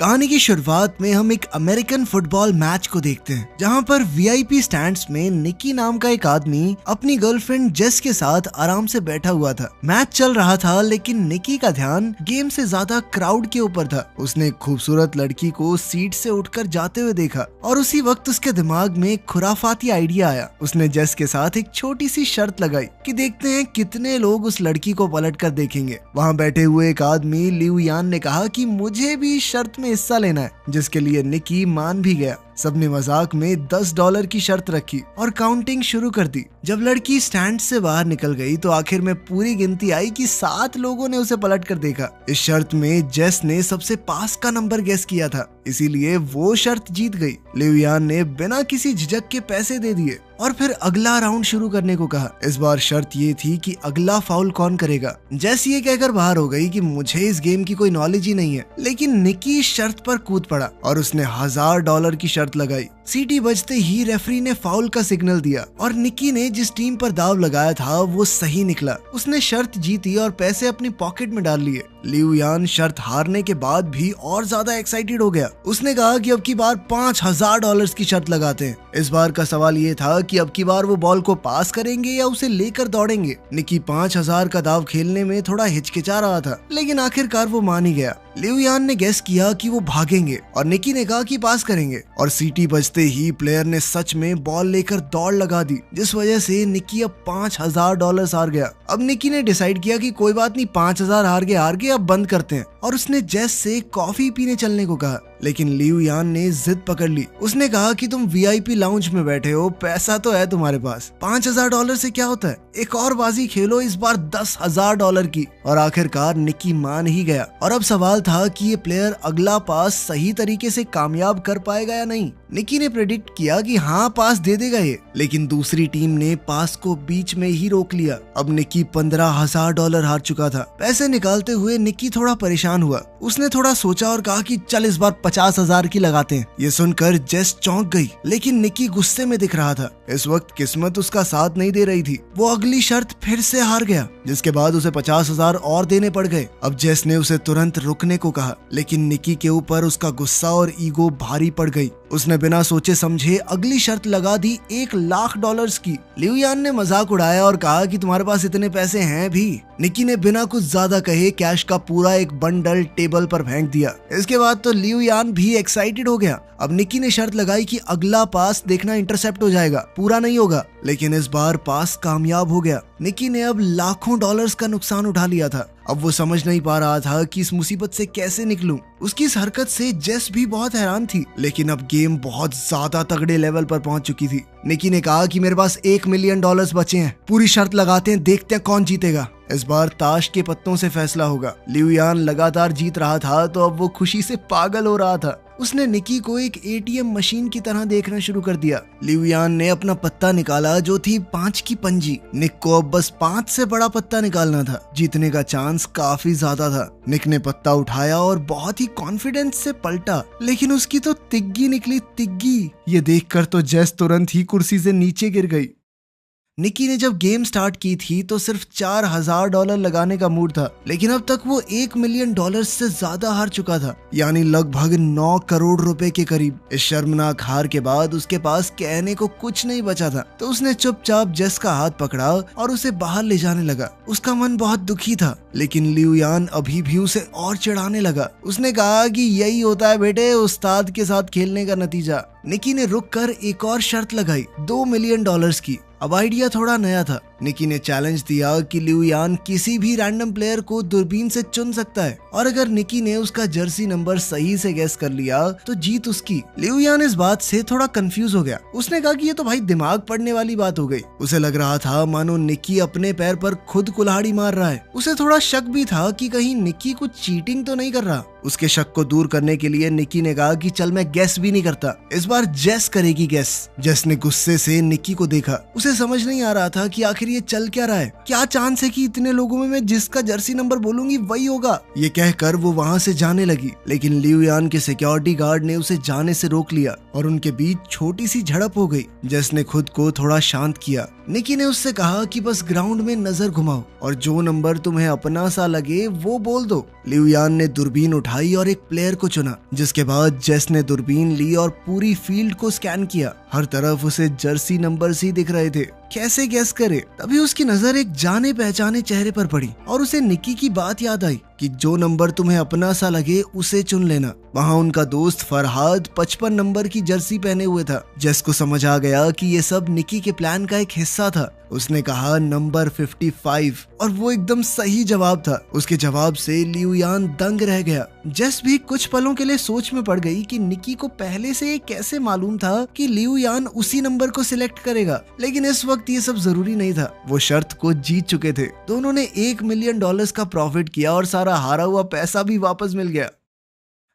कहानी की शुरुआत में हम एक अमेरिकन फुटबॉल मैच को देखते हैं, जहां पर वीआईपी स्टैंड्स में निकी नाम का एक आदमी अपनी गर्लफ्रेंड जेस के साथ आराम से बैठा हुआ था। मैच चल रहा था, लेकिन निकी का ध्यान गेम से ज्यादा क्राउड के ऊपर था। उसने एक खूबसूरत लड़की को सीट से उठकर जाते हुए देखा और उसी वक्त उसके दिमाग में एक खुराफाती आइडिया आया। उसने जेस के साथ एक छोटी सी शर्त लगाई कि देखते हैं कितने लोग उस लड़की को पलट कर देखेंगे। वहाँ बैठे हुए एक आदमी लिऊ यान ने कहा कि मुझे भी शर्त में हिस्सा लेना है, जिसके लिए निकी मान भी गया। सबने मजाक में $10 की शर्त रखी और काउंटिंग शुरू कर दी। जब लड़की स्टैंड से बाहर निकल गई तो आखिर में पूरी गिनती आई कि 7 लोगों ने उसे पलट कर देखा। इस शर्त में जेस ने सबसे पास का नंबर गेस किया था, इसीलिए वो शर्त जीत गई। लिऊ यान ने बिना किसी झिझक के पैसे दे दिए और फिर अगला राउंड शुरू करने को कहा। इस बार शर्त ये थी कि अगला फाउल कौन करेगा। जेस ये कहकर बाहर हो गई कि मुझे इस गेम की कोई नॉलेज ही नहीं है, लेकिन निकी शर्त पर कूद पड़ा और उसने $1000 की शर्त लगाई। सीटी बजते ही रेफरी ने फाउल का सिग्नल दिया और निकी ने जिस टीम पर दाव लगाया था वो सही निकला। उसने शर्त जीती और पैसे अपनी पॉकेट में डाल लिए। लिऊ यान शर्त हारने के बाद भी और ज्यादा एक्साइटेड हो गया। उसने कहा कि अब की बार $5000 की शर्त लगाते हैं। इस बार का सवाल ये था कि अब की बार वो बॉल को पास करेंगे या उसे लेकर दौड़ेंगे। निकी 5000 का दाव खेलने में थोड़ा हिचकिचा रहा था, लेकिन आखिरकार वो मान ही गया। लिऊ यान ने गेस किया कि वो भागेंगे और निकी ने कहा कि पास करेंगे, और सीटी बजते ही प्लेयर ने सच में बॉल लेकर दौड़ लगा दी, जिस वजह से निकी अब $5000 हार गया। अब निकी ने डिसाइड किया कि कोई बात नहीं, 5000 हार गए, अब बंद करते हैं, और उसने जेस से कॉफी पीने चलने को कहा। लेकिन लिऊ यान ने जिद पकड़ ली। उसने कहा कि तुम वीआईपी लाउंज में बैठे हो, पैसा तो है तुम्हारे पास, $5000 से क्या होता है, एक और बाजी खेलो, इस बार $10,000 की। और आखिरकार निकी मान ही गया। और अब सवाल था कि ये प्लेयर अगला पास सही तरीके से कामयाब कर पाएगा या नहीं। निकी ने प्रेडिक्ट किया कि हाँ, पास दे देगा ये, लेकिन दूसरी टीम ने पास को बीच में ही रोक लिया। अब निकी $15,000 हार चुका था। पैसे निकालते हुए निकी थोड़ा परेशान हुआ। उसने थोड़ा सोचा और कहा कि चल इस बार 50,000 की लगाते हैं। ये सुनकर जेस चौंक गई, लेकिन निकी गुस्से में दिख रहा था। इस वक्त किस्मत उसका साथ नहीं दे रही थी। वो अगली शर्त फिर से हार गया, जिसके बाद उसे 50,000 और देने पड़ गए। अब जेस ने उसे तुरंत रुकने को कहा, लेकिन निकी के ऊपर उसका गुस्सा और ईगो भारी पड़ गई। उसने बिना सोचे समझे अगली शर्त लगा दी $1,00,000 की। लिऊ यान ने मजाक उड़ाया और कहा कि तुम्हारे पास इतने पैसे हैं भी। निकी ने बिना कुछ ज्यादा कहे कैश का पूरा एक बंडल टेबल पर फेंक दिया। इसके बाद तो लिऊ यान भी एक्साइटेड हो गया। अब निकी ने शर्त लगाई कि अगला पास देखना इंटरसेप्ट हो जाएगा, पूरा नहीं होगा, लेकिन इस बार पास कामयाब हो गया। निकी ने अब लाखों डॉलर्स का नुकसान उठा लिया था। अब वो समझ नहीं पा रहा था कि इस मुसीबत से कैसे निकलूं। उसकी इस हरकत से जेस भी बहुत हैरान थी, लेकिन अब गेम बहुत ज्यादा तगड़े लेवल पर पहुंच चुकी थी। निकी ने कहा कि मेरे पास $1 मिलियन बचे हैं, पूरी शर्त लगाते हैं, देखते हैं कौन जीतेगा। इस बार ताश के पत्तों से फैसला होगा। लिऊ यान लगातार जीत रहा था, तो अब वो खुशी से पागल हो रहा था। उसने निकी को एक एटीएम मशीन की तरह देखना शुरू कर दिया। लिऊ यान ने अपना पत्ता निकाला, जो थी 5 की पंजी। निक को अब बस 5 से बड़ा पत्ता निकालना था। जीतने का चांस काफी ज्यादा था। निक ने पत्ता उठाया और बहुत ही कॉन्फिडेंस से पलटा, लेकिन उसकी तो तिग्गी निकली, तिग्गी। ये देखकर तो जेस तुरंत ही कुर्सी से नीचे गिर गई। निकी ने जब गेम स्टार्ट की थी तो सिर्फ $4000 लगाने का मूड था, लेकिन अब तक वो $1 मिलियन से ज्यादा हार चुका था, यानी लगभग 9 करोड़ रुपए के करीब। इस शर्मनाक हार के बाद उसके पास कहने को कुछ नहीं बचा था, तो उसने चुपचाप जेस का हाथ पकड़ा और उसे बाहर ले जाने लगा। उसका मन बहुत दुखी था, लेकिन लिऊ यान अभी भी उसे और चिढ़ाने लगा। उसने कहा कि यही होता है बेटे, उस्ताद के साथ खेलने का नतीजा। निकी ने रुककर एक और शर्त लगाई, $2 मिलियन की। अब आइडिया थोड़ा नया था। निकी ने चैलेंज दिया कि लिऊ यान किसी भी रैंडम प्लेयर को दूरबीन से चुन सकता है, और अगर निकी ने उसका जर्सी नंबर सही से गेस कर लिया तो जीत उसकी। लिऊ यान इस बात से थोड़ा कंफ्यूज हो गया। उसने कहा कि ये तो भाई दिमाग पढ़ने वाली बात हो गई। उसे लग रहा था मानो निकी अपने पैर पर खुद कुल्हाड़ी मार रहा है। उसे थोड़ा शक भी था कि कहीं निकी कुछ चीटिंग तो नहीं कर रहा। उसके शक को दूर करने के लिए निकी ने कहा कि चल मैं गेस भी नहीं करता, इस बार जेस करेगी गेस। जेस ने गुस्से से निकी को देखा। उसे समझ नहीं आ रहा था कि आखिर ये चल क्या रहा है। क्या चांस है कि इतने लोगों में मैं जिसका जर्सी नंबर बोलूंगी वही होगा। ये कहकर वो वहाँ से जाने लगी, लेकिन लिऊ यान के सिक्योरिटी गार्ड ने उसे जाने से रोक लिया और उनके बीच छोटी सी झड़प हो गई। जेस ने खुद को थोड़ा शांत किया। निकी ने उससे कहा कि बस ग्राउंड में नजर घुमाओ और जो नंबर तुम्हें अपना सा लगे वो बोल दो। लिऊ यान ने दूरबीन उठाई और एक प्लेयर को चुना, जिसके बाद जेस ने दूरबीन ली और पूरी फील्ड को स्कैन किया। हर तरफ उसे जर्सी नंबर ही दिख रहे थे। कैसे गैस करे? तभी उसकी नजर एक जाने पहचाने चेहरे पर पड़ी और उसे निकी की बात याद आई कि जो नंबर तुम्हें अपना सा लगे उसे चुन लेना। वहाँ उनका दोस्त फरहाद 55 नंबर की जर्सी पहने हुए था। जेस को समझ आ गया कि ये सब निकी के प्लान का एक हिस्सा था। उसने कहा नंबर 55 और वो एकदम सही जवाब था। उसके जवाब से लिऊ यान दंग रह गया। जेस भी कुछ पलों के लिए सोच में पड़ गई कि निकी को पहले से ये कैसे मालूम था कि लिऊ यान उसी नंबर को सिलेक्ट करेगा, लेकिन इस वक्त ये सब जरूरी नहीं था। वो शर्त को जीत चुके थे। दोनों ने $1 मिलियन का प्रॉफिट किया और सारा हारा हुआ पैसा भी वापस मिल गया।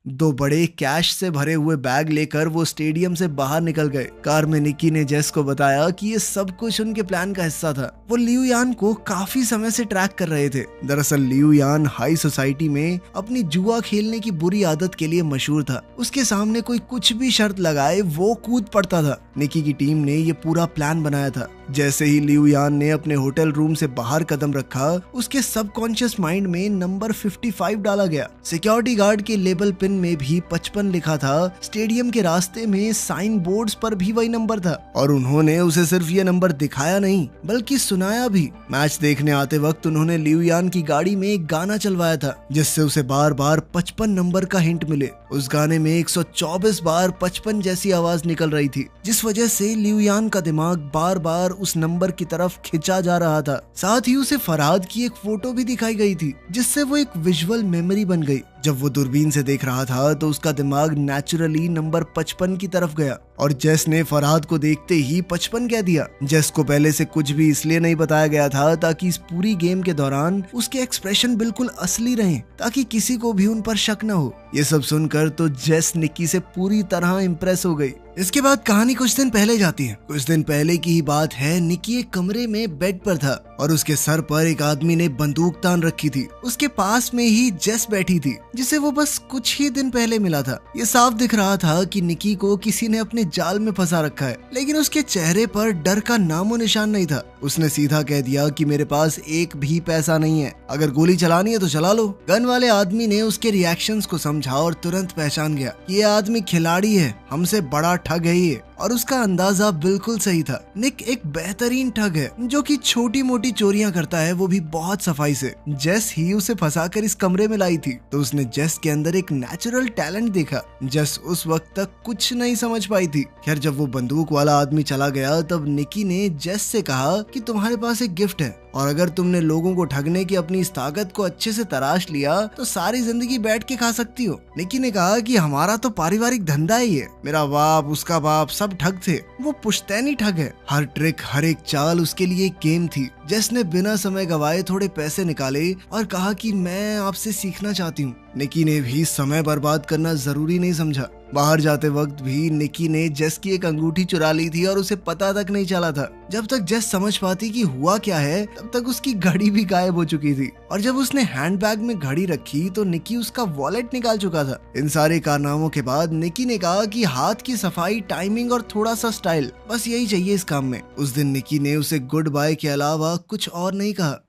2 बड़े कैश से भरे हुए बैग लेकर वो स्टेडियम से बाहर निकल गए। कार में निकी ने जेस को बताया कि ये सब कुछ उनके प्लान का हिस्सा था। वो लिऊ यान को काफी समय से ट्रैक कर रहे थे। दरअसल लिऊ यान हाई सोसाइटी में अपनी जुआ खेलने की बुरी आदत के लिए मशहूर था। उसके सामने कोई कुछ भी शर्त लगाए वो कूद पड़ता था। निकी की टीम ने ये पूरा प्लान बनाया था। जैसे ही लिऊ यान ने अपने होटल रूम से बाहर कदम रखा, उसके सबकॉन्शियस माइंड में नंबर 55 डाला गया। सिक्योरिटी गार्ड के लेबल पिन में भी 55 लिखा था। स्टेडियम के रास्ते में साइन बोर्ड्स पर भी वही नंबर था और उन्होंने उसे सिर्फ ये नंबर दिखाया नहीं बल्कि सुनाया भी। मैच देखने आते वक्त उन्होंने लिऊ यान की गाड़ी में एक गाना चलवाया था, जिससे उसे बार बार 55 नंबर का हिंट मिले। उस गाने में 124 बार 55 जैसी आवाज निकल रही थी, जिस वजह से लिऊ यान का दिमाग बार बार उस नंबर की तरफ खिंचा जा रहा था। साथ ही उसे फरहाद की एक फोटो भी दिखाई गई थी, जिससे वो एक विजुअल मेमोरी बन गई। जब वो दूरबीन से देख रहा था तो उसका दिमाग नेचुरली नंबर 55 की तरफ गया और जेस ने फरहाद को देखते ही 55 कह दिया। जेस को पहले से कुछ भी इसलिए नहीं बताया गया था ताकि इस पूरी गेम के दौरान उसके एक्सप्रेशन बिल्कुल असली रहें, ताकि किसी को भी उन पर शक न हो। ये सब सुनकर तो जेस निकी से पूरी तरह इम्प्रेस हो गई। इसके बाद कहानी कुछ दिन पहले जाती है। कुछ दिन पहले की ही बात है। निकी एक कमरे में बेड पर था और उसके सर पर एक आदमी ने बंदूक तान रखी थी। उसके पास में ही जेस बैठी थी, जिसे वो बस कुछ ही दिन पहले मिला था। ये साफ दिख रहा था कि निकी को किसी ने अपने जाल में फंसा रखा है, लेकिन उसके चेहरे पर डर का नामो निशान नहीं था। उसने सीधा कह दिया कि मेरे पास एक भी पैसा नहीं है, अगर गोली चलानी है तो चला लो। गन वाले आदमी ने उसके रिएक्शंस को समझा और तुरंत पहचान गया कि ये आदमी खिलाड़ी है, हमसे बड़ा ठग है ये। और उसका अंदाजा बिल्कुल सही था। निक एक बेहतरीन ठग है जो कि छोटी मोटी चोरियां करता है, वो भी बहुत सफाई से। जेस ही उसे फंसाकर इस कमरे में लाई थी, तो उसने जेस के अंदर एक नेचुरल टैलेंट देखा। जेस उस वक्त तक कुछ नहीं समझ पाई थी। खैर, जब वो बंदूक वाला आदमी चला गया तब निकी ने जेस से कहा कि तुम्हारे पास एक गिफ्ट है और अगर तुमने लोगों को ठगने की अपनी इस ताकत को अच्छे से तराश लिया तो सारी जिंदगी बैठ के खा सकती हो। निकी ने कहा कि हमारा तो पारिवारिक धंधा ही है, मेरा बाप, उसका बाप सब ठग थे, वो पुश्तैनी ठग है। हर ट्रिक, हर एक चाल उसके लिए एक गेम थी। जेस ने बिना समय गवाए थोड़े पैसे निकाले और कहा कि मैं आपसे सीखना चाहती हूँ। निकी ने भी समय बर्बाद करना जरूरी नहीं समझा। बाहर जाते वक्त भी निकी ने जेस की एक अंगूठी चुरा ली थी और उसे पता तक नहीं चला था। जब तक जेस समझ पाती कि हुआ क्या है तब तक उसकी घड़ी भी गायब हो चुकी थी और जब उसने हैंडबैग में घड़ी रखी तो निकी उसका वॉलेट निकाल चुका था। इन सारे कारनामों के बाद निकी ने कहा कि हाथ की सफाई, टाइमिंग और थोड़ा सा स्टाइल, बस यही चाहिए इस काम में। उस दिन निकी ने उसे गुड बाय के अलावा कुछ और नहीं कहा।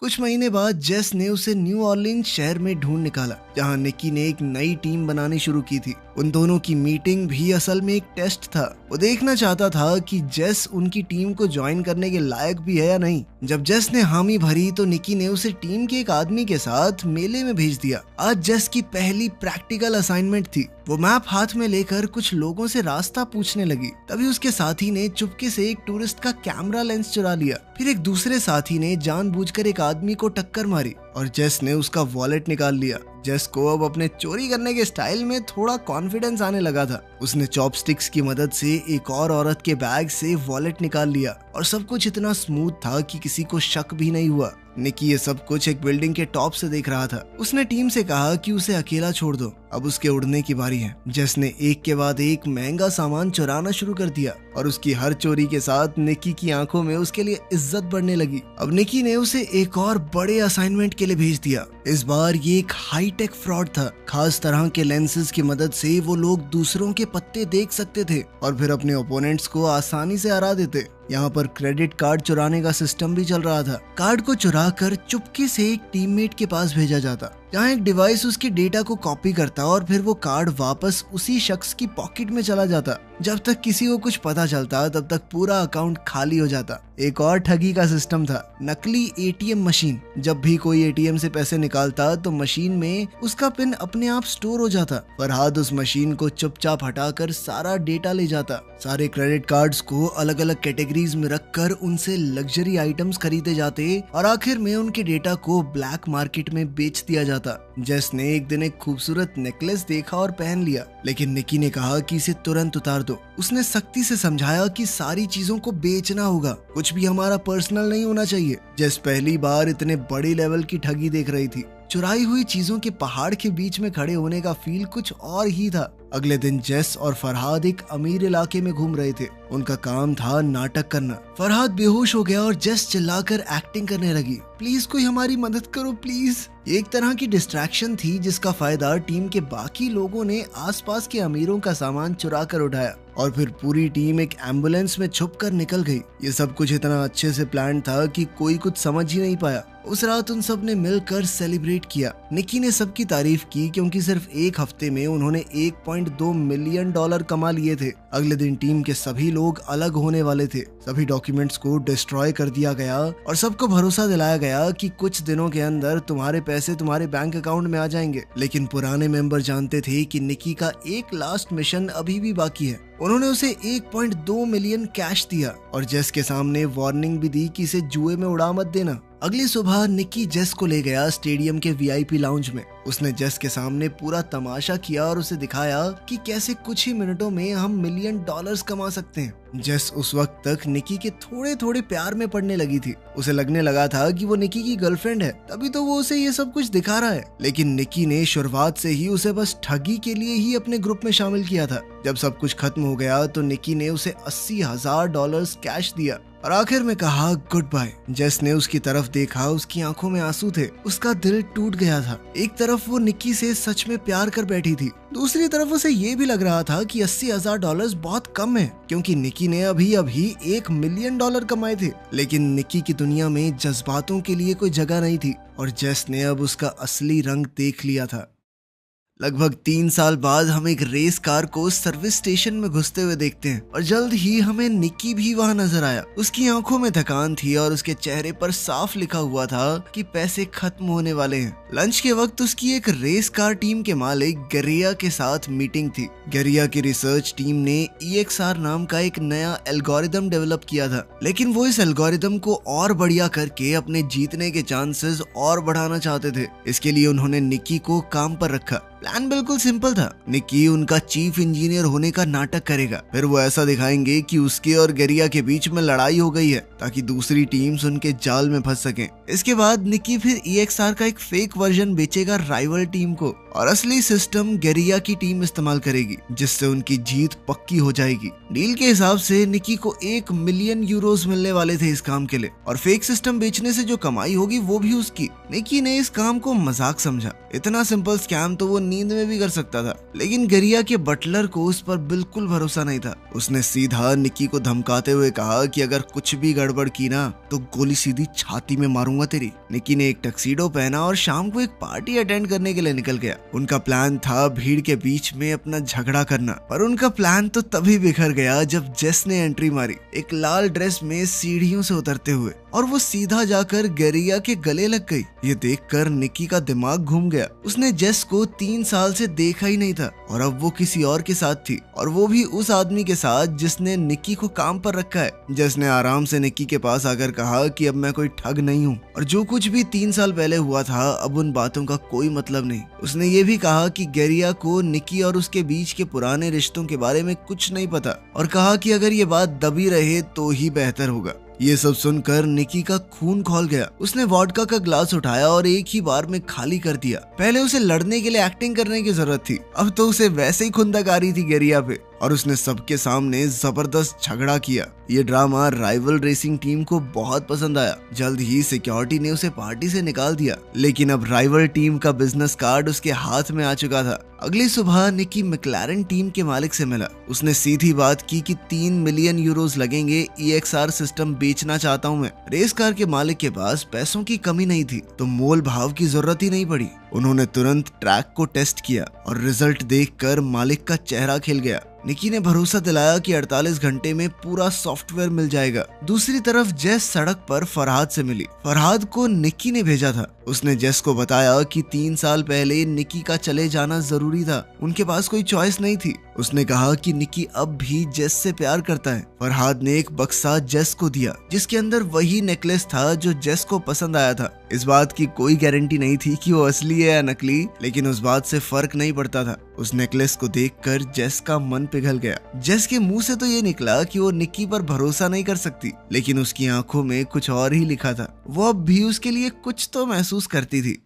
कुछ महीने बाद जेस ने उसे न्यू ऑरलीन्स शहर में ढूंढ निकाला, जहां निकी ने एक नई टीम बनानी शुरू की थी। उन दोनों की मीटिंग भी असल में एक टेस्ट था। वो देखना चाहता था कि जेस उनकी टीम को ज्वाइन करने के लायक भी है या नहीं। जब जेस ने हामी भरी तो निकी ने उसे टीम के एक आदमी के साथ मेले में भेज दिया। आज जेस की पहली प्रैक्टिकल असाइनमेंट थी। वो मैप हाथ में लेकर कुछ लोगों से रास्ता पूछने लगी। तभी उसके साथी ने चुपके से एक टूरिस्ट का कैमरा लेंस चुरा लिया। फिर एक दूसरे साथी ने जानबूझकर एक आदमी को टक्कर मारी और जेस ने उसका वॉलेट निकाल लिया। जेस को अब अपने चोरी करने के स्टाइल में थोड़ा कॉन्फिडेंस आने लगा था। उसने चॉपस्टिक्स की मदद से एक और औरत के बैग से वॉलेट निकाल लिया और सब कुछ इतना स्मूथ था कि किसी को शक भी नहीं हुआ। निकी ये सब कुछ एक बिल्डिंग के टॉप से देख रहा था। उसने टीम से कहा कि उसे अकेला छोड़ दो, अब उसके उड़ने की बारी है। जेस ने एक के बाद एक महंगा सामान चुराना शुरू कर दिया और उसकी हर चोरी के साथ निकी की आंखों में उसके लिए इज्जत बढ़ने लगी। अब निकी ने उसे एक और बड़े असाइनमेंट के लिए भेज दिया। इस बार ये एक हाईटेक फ्रॉड था। खास तरह के लेंसेज की मदद से वो लोग दूसरों के पत्ते देख सकते थे और फिर अपने ओपोनेंट्स को आसानी से हरा देते। यहाँ पर क्रेडिट कार्ड चुराने का सिस्टम भी चल रहा था। कार्ड को चुरा कर चुपके से एक टीममेट के पास भेजा जाता, जहाँ एक डिवाइस उसके डेटा को कॉपी करता और फिर वो कार्ड वापस उसी शख्स की पॉकेट में चला जाता। जब तक किसी को कुछ पता चलता तब तक पूरा अकाउंट खाली हो जाता। एक और ठगी का सिस्टम था, नकली एटीएम मशीन। जब भी कोई एटीएम से पैसे निकालता तो मशीन में उसका पिन अपने आप स्टोर हो जाता। फरहाद उस मशीन को चुपचाप हटाकर सारा डेटा ले जाता। सारे क्रेडिट कार्ड्स को अलग अलग कैटेगरीज में रखकर उनसे लग्जरी आइटम्स खरीदे जाते और आखिर में उनके डेटा को ब्लैक मार्केट में बेच दिया जाता। जेस ने एक दिन एक खूबसूरत नेकलेस देखा और पहन लिया, लेकिन निकी ने कहा कि इसे तुरंत उतार दो। उसने सख्ती से समझाया कि सारी चीजों को बेचना होगा, कुछ भी हमारा पर्सनल नहीं होना चाहिए। जेस पहली बार इतने बड़े लेवल की ठगी देख रही थी। चुराई हुई चीजों के पहाड़ के बीच में खड़े होने का फील कुछ और ही था। अगले दिन जेस और फरहाद एक अमीर इलाके में घूम रहे थे। उनका काम था नाटक करना। फरहाद बेहोश हो गया और जेस चिल्लाकर एक्टिंग करने लगी, प्लीज कोई हमारी मदद करो प्लीज। ये एक तरह की डिस्ट्रैक्शन थी जिसका फायदा टीम के बाकी लोगों ने आसपास के अमीरों का सामान चुरा कर उठाया और फिर पूरी टीम एक एम्बुलेंस में छुपकर निकल गई। ये सब कुछ इतना अच्छे से प्लान था कि कोई कुछ समझ ही नहीं पाया। उस रात उन सब ने मिलकर सेलिब्रेट किया। निकी ने सबकी तारीफ की क्योंकि सिर्फ एक हफ्ते में उन्होंने $1.2 मिलियन कमा लिए थे। अगले दिन टीम के सभी लोग अलग होने वाले थे। सभी डॉक्यूमेंट्स को डिस्ट्रॉय कर दिया गया और सबको भरोसा दिलाया गया कि कुछ दिनों के अंदर तुम्हारे पैसे तुम्हारे बैंक अकाउंट में आ जाएंगे। लेकिन पुराने मेंबर जानते थे कि निकी का एक लास्ट मिशन अभी भी बाकी है। उन्होंने उसे 1.2 मिलियन कैश दिया और जेस के सामने वार्निंग भी दी कि इसे जुए में उड़ा मत देना। अगली सुबह निकी जेस को ले गया स्टेडियम के वीआईपी लाउंज में। उसने जेस के सामने पूरा तमाशा किया और उसे दिखाया कि कैसे कुछ ही मिनटों में हम $1 मिलियन कमा सकते हैं। जेस उस वक्त तक निकी के थोड़े थोड़े प्यार में पड़ने लगी थी। उसे लगने लगा था कि वो निकी की गर्लफ्रेंड है, तभी तो वो उसे ये सब कुछ दिखा रहा है। लेकिन निकी ने शुरुआत से ही उसे बस ठगी के लिए ही अपने ग्रुप में शामिल किया था। जब सब कुछ खत्म हो गया तो निकी ने उसे $80,000 कैश दिया और आखिर में कहा गुड बाय। जेस ने उसकी तरफ देखा, उसकी आंखों में आंसू थे, उसका दिल टूट गया था। एक तरफ वो निकी से सच में प्यार कर बैठी थी, दूसरी तरफ उसे ये भी लग रहा था कि $80,000 बहुत कम है क्योंकि निकी ने अभी $1 मिलियन कमाए थे। लेकिन निकी की दुनिया में जज्बातों के लिए कोई जगह नहीं थी और जेस ने अब उसका असली रंग देख लिया था। लगभग 3 साल बाद हम एक रेस कार को सर्विस स्टेशन में घुसते हुए देखते हैं और जल्द ही हमें निकी भी वहां नजर आया। उसकी आंखों में थकान थी और उसके चेहरे पर साफ लिखा हुआ था कि पैसे खत्म होने वाले हैं। लंच के वक्त उसकी एक रेस कार टीम के मालिक गरिया के साथ मीटिंग थी। गरिया की रिसर्च टीम ने EXR नाम का एक नया एल्गोरिदम डेवलप किया था, लेकिन वो इस एल्गोरिदम को और बढ़िया करके अपने जीतने के चांसेस और बढ़ाना चाहते थे। इसके लिए उन्होंने निकी को काम पर रखा। प्लान बिल्कुल सिंपल था। निकी उनका चीफ इंजीनियर होने का नाटक करेगा, फिर वो ऐसा दिखाएंगे कि उसके और गरिया के बीच में लड़ाई हो गई है ताकि दूसरी टीम्स उनके जाल में फंस सकें। इसके बाद निकी फिर EXR का एक फेक वर्जन बेचेगा राइवल टीम को और असली सिस्टम गरिया की टीम इस्तेमाल करेगी, जिससे उनकी जीत पक्की हो जाएगी। डील के हिसाब से निकी को €1 मिलियन मिलने वाले थे इस काम के लिए और फेक सिस्टम बेचने से जो कमाई होगी वो भी उसकी। निकी ने इस काम को मजाक समझा। इतना सिंपल स्कैम तो वो नींद में भी कर सकता था, लेकिन गरिया के बटलर को उस पर बिल्कुल भरोसा नहीं था। उसने सीधा निकी को धमकाते हुए कहा कि अगर कुछ भी गड़बड़ की ना तो गोली सीधी छाती में मारूंगा तेरी। निकी ने एक टक्सीडो पहना और शाम को एक पार्टी अटेंड करने के लिए निकल गया। उनका प्लान था भीड़ के बीच में अपना झगड़ा करना, पर उनका प्लान तो तभी बिखर गया जब जेस ने एंट्री मारी, एक लाल ड्रेस में सीढ़ियों से उतरते हुए, और वो सीधा जाकर गरिया के गले लग गई। ये देखकर निकी का दिमाग घूम गया। उसने जेस को 3 साल से देखा ही नहीं था और अब वो किसी और के साथ थी, और वो भी उस आदमी के साथ जिसने निकी को काम पर रखा है। जेस ने आराम से निकी के पास आकर कहा कि अब मैं कोई ठग नहीं हूँ और जो कुछ भी 3 साल पहले हुआ था अब उन बातों का कोई मतलब नहीं। उसने ये भी कहा कि गरिया को निकी और उसके बीच के पुराने रिश्तों के बारे में कुछ नहीं पता और कहा कि अगर ये बात दबी रहे तो ही बेहतर होगा। ये सब सुनकर निकी का खून खौल गया। उसने वोडका का ग्लास उठाया और एक ही बार में खाली कर दिया। पहले उसे लड़ने के लिए एक्टिंग करने की जरूरत थी, अब तो उसे वैसे ही खुंदक आ रही थी गरिया पे। और उसने सबके सामने जबरदस्त झगड़ा किया। ये ड्रामा राइवल रेसिंग टीम को बहुत पसंद आया। जल्द ही सिक्योरिटी ने उसे पार्टी से निकाल दिया, लेकिन अब राइवल टीम का बिजनेस कार्ड उसके हाथ में आ चुका था। अगली सुबह निकी मैक्लारेन टीम के मालिक से मिला। उसने सीधी बात की कि 3 मिलियन यूरोज लगेंगे, EXR सिस्टम बेचना चाहता हूँ मैं। रेस कार के मालिक के पास पैसों की कमी नहीं थी, तो मोल भाव की जरूरत ही नहीं पड़ी। उन्होंने तुरंत ट्रैक को टेस्ट किया और रिजल्ट देखकर मालिक का चेहरा खिल गया। निकी ने भरोसा दिलाया कि 48 घंटे में पूरा सॉफ्टवेयर मिल जाएगा। दूसरी तरफ जेस सड़क पर फरहाद से मिली। फरहाद को निकी ने भेजा था। उसने जेस को बताया कि 3 साल पहले निकी का चले जाना जरूरी था, उनके पास कोई चॉइस नहीं थी। उसने कहा कि निकी अब भी जेस से प्यार करता है। फरहाद ने एक बक्सा जेस को दिया, जिसके अंदर वही नेकलेस था जो जेस को पसंद आया था। इस बात की कोई गारंटी नहीं थी कि वो असली है या नकली, लेकिन उस बात से फर्क नहीं पड़ता था। उस नेकलेस को देखकर जेस का मन पिघल गया। जेस के मुंह से तो ये निकला कि वो निकी पर भरोसा नहीं कर सकती, लेकिन उसकी आंखों में कुछ और ही लिखा था। वो अब भी उसके लिए कुछ तो महसूस करती थी।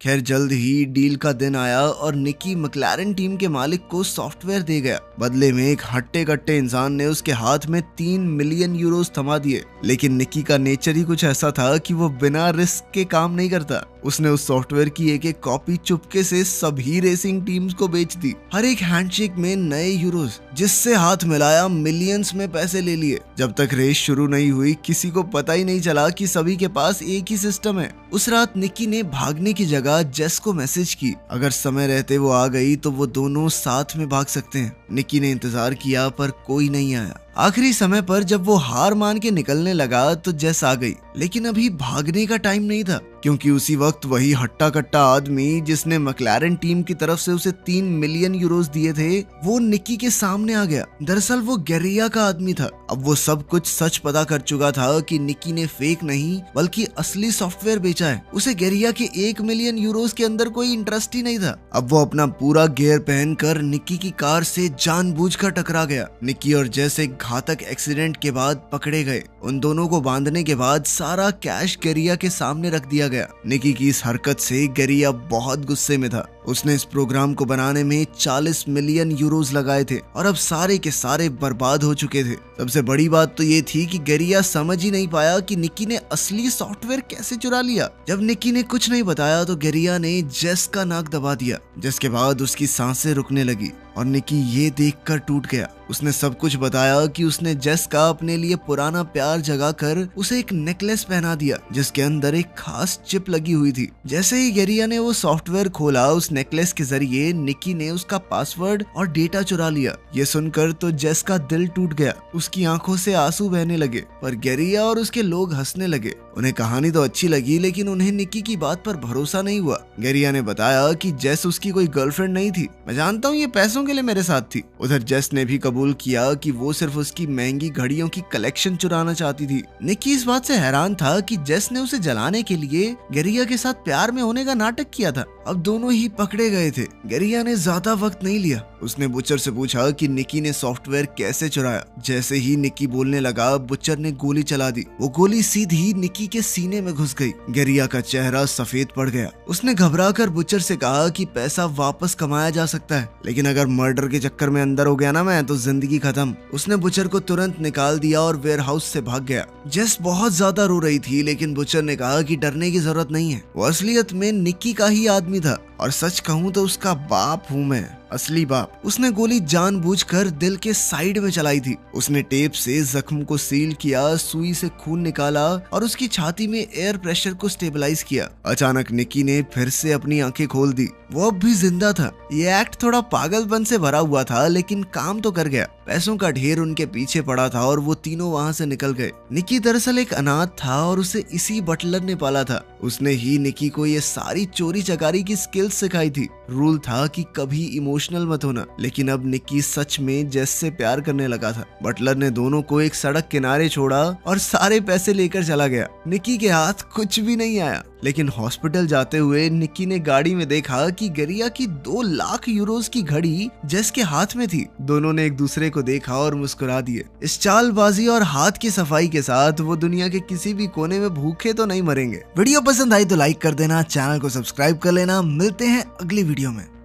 खैर, जल्द ही डील का दिन आया और निकी मैक्लारेन टीम के मालिक को सॉफ्टवेयर दे गया। बदले में एक हट्टे कट्टे इंसान ने उसके हाथ में 3 मिलियन यूरोज थमा दिए। लेकिन निकी का नेचर ही कुछ ऐसा था कि वो बिना रिस्क के काम नहीं करता। उसने उस सॉफ्टवेयर की एक एक कॉपी चुपके से सभी रेसिंग टीम्स को बेच दी। हर एक हैंडशेक में नए यूरोज, जिससे हाथ मिलाया मिलियंस में पैसे ले लिए। जब तक रेस शुरू नहीं हुई, किसी को पता ही नहीं चला कि सभी के पास एक ही सिस्टम है। उस रात निकी ने भागने की जगह जेस को मैसेज की। अगर समय रहते वो आ गई तो वो दोनों साथ में भाग सकते हैं। निकी ने इंतजार किया पर कोई नहीं आया। आखिरी समय पर जब वो हार मान के निकलने लगा तो जेस आ गई, लेकिन अभी भागने का टाइम नहीं था, क्योंकि उसी वक्त वही हट्टा कट्टा आदमी जिसने मैक्लारेन टीम की तरफ से उसे 3 मिलियन यूरोज दिए थे, वो निकी के सामने आ गया। दरअसल वो गेरिया का आदमी था। अब वो सब कुछ सच पता कर चुका था कि निकी ने फेक नहीं बल्कि असली सॉफ्टवेयर बेचा है। उसे गेरिया के 1 मिलियन यूरोज के अंदर कोई इंटरेस्ट ही नहीं था। अब वो अपना पूरा गियर पहनकर निकी की कार से जानबूझकर टकरा गया। निकी और जेस एक घातक एक्सीडेंट के बाद पकड़े गए। उन दोनों को बांधने के बाद सारा कैश गेरिया के सामने रख दिया गया। निकी की इस हरकत से गेरिया बहुत गुस्से में था। उसने इस प्रोग्राम को बनाने में 40 मिलियन यूरोज लगाए थे और अब सारे के सारे बर्बाद हो चुके थे। सबसे बड़ी बात तो ये थी कि गेरिया समझ ही नहीं पाया कि निकी ने असली सॉफ्टवेयर कैसे चुरा लिया। जब निकी ने कुछ नहीं बताया तो गेरिया ने जेस का नाक दबा दिया, जिसके बाद उसकी सांसें रुकने लगी और निकी ये देखकर टूट गया। उसने सब कुछ बताया कि उसने जेस का अपने लिए पुराना प्यार जगाकर उसे एक नेकलेस पहना दिया, जिसके अंदर एक खास चिप लगी हुई थी। जैसे ही गेरिया ने वो सॉफ्टवेयर खोला, उस नेकलेस के जरिए निकी ने उसका पासवर्ड और डेटा चुरा लिया। ये सुनकर तो जेस का दिल टूट गया। उसकी आंखों से आंसू बहने लगे, पर गेरिया और उसके लोग हंसने लगे। उन्हें कहानी तो अच्छी लगी, लेकिन उन्हें निकी की बात पर भरोसा नहीं हुआ। गेरिया ने बताया कि जेस उसकी कोई गर्लफ्रेंड नहीं थी। मैं जानता हूँ ये पैसों के लिए मेरे साथ थी। उधर जेस ने भी कबूल किया कि वो सिर्फ उसकी महंगी घड़ियों की कलेक्शन चुराना चाहती थी। निकी इस बात से हैरान था कि जेस ने उसे जलाने के लिए गेरिया के साथ प्यार में होने का नाटक किया था। अब दोनों ही पकड़े गए थे। गेरिया ने ज्यादा वक्त नहीं लिया। उसने बुचर से पूछा कि निकी ने सॉफ्टवेयर कैसे चुराया। जैसे ही निकी बोलने लगा, बुचर ने गोली चला दी। वो गोली सीधी निकी के सीने में घुस गई। गेरिया का चेहरा सफेद पड़ गया। उसने घबराकर बुचर से कहा कि पैसा वापस कमाया जा सकता है, लेकिन अगर मर्डर के चक्कर में अंदर हो गया ना मैं, तो जिंदगी खत्म। उसने बुचर को तुरंत निकाल दिया और वेयरहाउस से भाग गया। जेस बहुत ज्यादा रो रही थी, लेकिन बुचर ने कहा कि डरने की जरूरत नहीं है। वो असलियत में निकी का ही आदमी था, और सच कहूँ तो उसका बाप हूँ मैं, असली बाप। उसने गोली जानबूझकर दिल के साइड में चलाई थी। उसने टेप से जख्म को सील किया, सुई से खून निकाला और उसकी छाती में एयर प्रेशर को स्टेबलाइज किया। अचानक निकी ने फिर से अपनी आंखें खोल दी। वो अब भी जिंदा था। ये एक्ट थोड़ा पागलपन से भरा हुआ था, लेकिन काम तो कर गया। पैसों का ढेर उनके पीछे पड़ा था और वो तीनों वहां से निकल गए। निकी दरअसल एक अनाथ था और उसे इसी बटलर ने पाला था। उसने ही निकी को ये सारी चोरी चकारी की स्किल्स सिखाई थी। रूल था कि कभी इमोशनल मत होना, लेकिन अब निकी सच में जेस से प्यार करने लगा था। बटलर ने दोनों को एक सड़क किनारे छोड़ा और सारे पैसे लेकर चला गया। निकी के हाथ कुछ भी नहीं आया, लेकिन हॉस्पिटल जाते हुए निकी ने गाड़ी में देखा कि गेरिया की 2 लाख यूरोज की घड़ी जेस के हाथ में थी। दोनों ने एक दूसरे को देखा और मुस्कुरा दिए। इस चालबाजी और हाथ की सफाई के साथ वो दुनिया के किसी भी कोने में भूखे तो नहीं मरेंगे। वीडियो पसंद आई तो लाइक कर देना, चैनल को सब्सक्राइब कर लेना। मिलते हैं अगली वीडियो में।